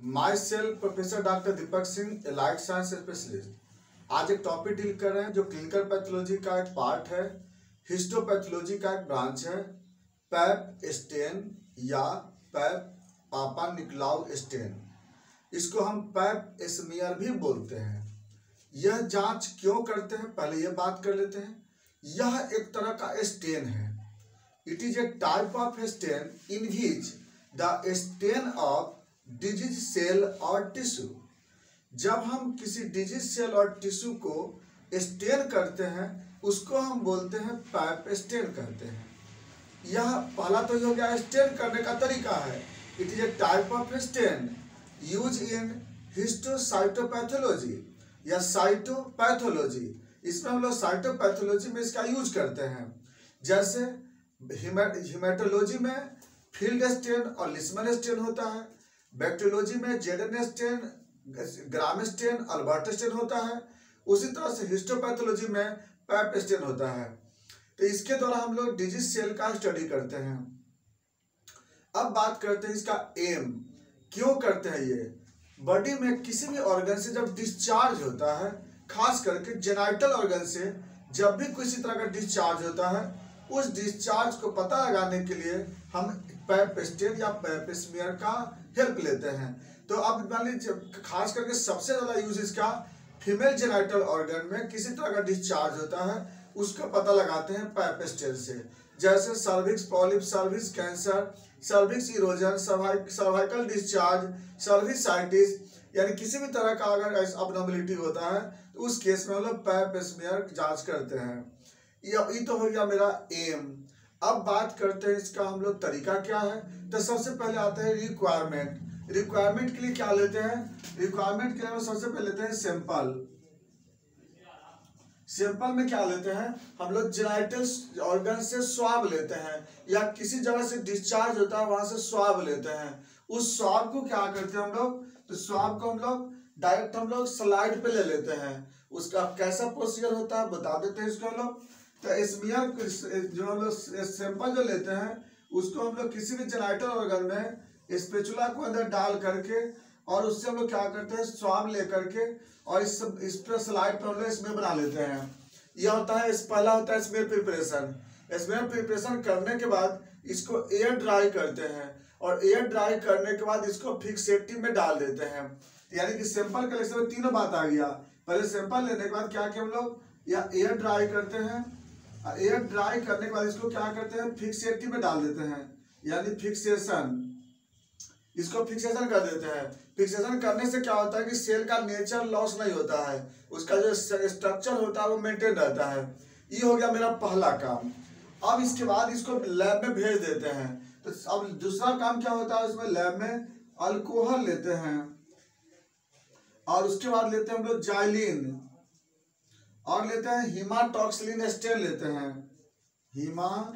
My self professor doctor Deepak Singh, allied science specialist. आज एक topic deal कर रहे हैं जो क्लिनिकल पैथोलॉजी का एक पार्ट है, हिस्टोपैथोलॉजी का एक ब्रांच है, पैप स्टेन या पैप पापा निकलाउ स्टेन। इसको हम पैप स्मीयर भी बोलते हैं। यह जांच क्यों करते हैं, पहले यह बात कर लेते हैं। यह एक तरह का स्टेन है। It is a type of stain in which the stain of disease cell और टिश्यू। जब हम किसी डिजीज सेल और टिश्यू को स्टेन करते हैं उसको हम बोलते हैं पैप स्टेन करते हैं। यह पहला तो हो गया स्टेन करने का तरीका है। It is a type of stain use in histocytopathology या साइटोपैथोलॉजी। इसमें हम लोग साइटोपैथोलॉजी में इसका यूज करते हैं। जैसे हिमेटोलॉजी में फील्ड स्टेन और लिस्मन स्टेन होता है, बैक्टीरियोलॉजी में जेडन स्टेन, ग्राम स्टेन, अल्बर्ट स्टेन होता है। उसी तरह से हिस्टोपैथोलॉजी में पैप स्टेन होता है। तो इसके द्वारा हम लोग डिजीज सेल का स्टडी करते हैं। अब बात करते हैं इसका एम, क्यों करते हैं ये। बॉडी में किसी भी ऑर्गन से जब डिस्चार्ज होता है, खास करके जेनाइटल ऑर्गन से जब भी किसी तरह का डिस्चार्ज होता है, उस डिस्चार्ज को पता लगाने के लिए हम पैप स्टेन या पैप स्मीयर का हेल्प लेते हैं। तो अब मान लीजिए खास करके सबसे ज्यादा यूज इसका फीमेल जेनाइटल ऑर्गन में किसी तरह का डिस्चार्ज होता है, उसका पता लगाते हैं पैप स्टेन से। जैसे cervix polyp, cervix cancer, cervix erosion, cervical discharge, cervicitis, यानी किसी भी तरह का अगर अबनॉर्मलिटी होता है तो उस केस में हम लोग पैप स्मीयर जांच करते हैं। ये तो हो गया मेरा एम। अब बात करते हैं इसका हम लोग तरीका क्या है। तो सबसे पहले आता है रिक्वायरमेंट। रिक्वायरमेंट के लिए क्या लेते हैं, रिक्वायरमेंट के लिए हम सबसे पहले लेते हैं सैंपल। सैंपल में क्या लेते हैं हम लोग, जेनाइटल ऑर्गन से स्वाब लेते हैं या किसी जगह से डिस्चार्ज होता है वहां से स्वाब लेते हैं। उस स्वाब को क्या करते हैं हम लोग, तो स्वाब को हम लोग डायरेक्ट हम लोग स्लाइड पे ले लेते हैं। उसका कैसा प्रोसीजर होता है बता देते हैं इसको हम लोग। तो स्मीयर जो हम लोग सैंपल जो लेते हैं उसको हम लोग किसी भी जेनाइटल ऑर्गन में स्पेचुला को अंदर डाल करके और उससे हम लोग क्या करते हैं, स्वाब ले करके और इस पर स्लाइड पर हम लोग स्मेयर बना लेते हैं। यह होता है पहला होता है स्मेयर प्रिपरेशन। स्मेयर प्रिपरेशन करने के बाद इसको एयर ड्राई करते हैं और एयर ड्राई करने के बाद इसको फिक्सेटिव में डाल देते हैं। यानी कि सैंपल कलेक्शन में तीनों बात आ गया। पहले सैंपल लेने के बाद क्या किया हम लोग, या एयर ड्राई करते हैं। एयर ड्राई करने के बाद इसको क्या करते हैं, फिक्सेटिव में डाल देते हैं, यानी फिक्सेशन। इसको फिक्सेशन कर देते हैं। फिक्सेशन करने से क्या होता है कि सेल का नेचर लॉस नहीं होता है, उसका जो स्ट्रक्चर होता है वो मेंटेन रहता है। ये हो गया मेरा पहला काम। अब इसके बाद इसको लैब में भेज देते हैं। तो अब दूसरा काम क्या होता है, उसमें लैब में अल्कोहल लेते हैं और उसके बाद लेते हैं हम लोग जाइलिन और लेते हैं हीमाटॉक्सिलिन स्टेन लेते हैं, हीमाटॉक्सिलिन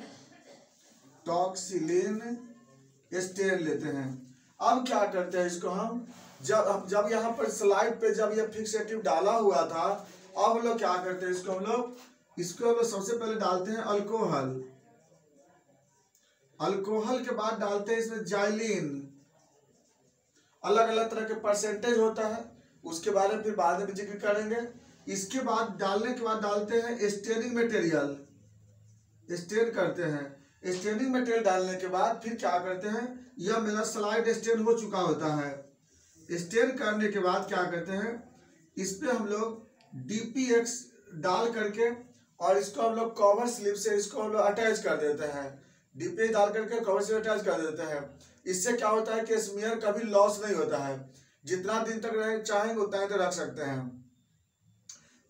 स्टेन लेते हैं। अब क्या करते हैं इसको हम, जब यहाँ पर स्लाइड पे जब ये फिक्सेटिव डाला हुआ था, अब हम लोग क्या करते हैं इसको हम लोग सबसे पहले डालते हैं अल्कोहल। अल्कोहल के बाद डालते हैं इसमें जाइलिन। अलग अलग तरह के परसेंटेज होता है, उसके बारे में फिर बाद में जिक्र करेंगे। इसके बाद डालने के बाद डालते हैं स्टेनिंग मटेरियल, स्टेन करते हैं। स्टेनिंग मटेरियल डालने के बाद फिर क्या करते हैं, यह मेरा स्लाइड स्टेन हो चुका होता है। स्टेन करने के बाद क्या करते हैं, इस पे हम लोग DPX डाल करके और इसको हम लोग कवर स्लिप से इसको हम लोग अटैच कर देते हैं। DPX डाल करके कवर स्लिप अटैच कर देते हैं। इससे क्या होता है कि स्मीयर कभी लॉस नहीं होता है, जितना दिन तक रह चाहेंगे उतना ही तो रख सकते हैं।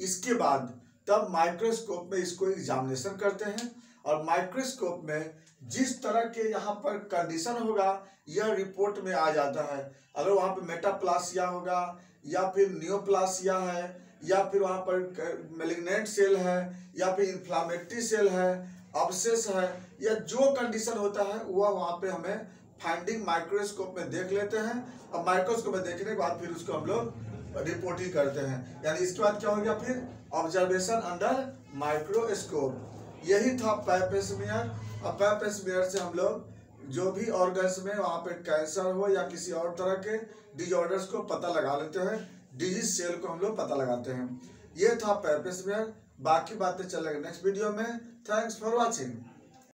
इसके बाद तब माइक्रोस्कोप में इसको एग्जामिनेशन करते हैं और माइक्रोस्कोप में जिस तरह के यहाँ पर कंडीशन होगा यह रिपोर्ट में आ जाता है। अगर वहाँ पे मेटाप्लासिया होगा या फिर नियोप्लासिया है या फिर वहाँ पर मैलिग्नेंट सेल है या फिर इन्फ्लामेटरी सेल है, अब्सेस है, या जो कंडीशन होता है वह वहाँ पे हमें फाइंडिंग माइक्रोस्कोप में देख लेते हैं। और माइक्रोस्कोप में देखने के बाद फिर उसको हम लोग रिपोर्टिंग करते हैं। यानी इसके बाद क्या हो गया, फिर ऑब्जर्वेशन अंडर माइक्रोस्कोप। यही था पैप स्मीयर। और पैप स्मीयर से हम लोग जो भी ऑर्गन्स में वहाँ पे कैंसर हो या किसी और तरह के डिजॉर्डर्स को पता लगा लेते हैं, डिजीज सेल को हम लोग पता लगाते हैं। ये था पेपिस मेयर, बाकी बातें चलेंगे नेक्स्ट वीडियो में। Thanks for watching.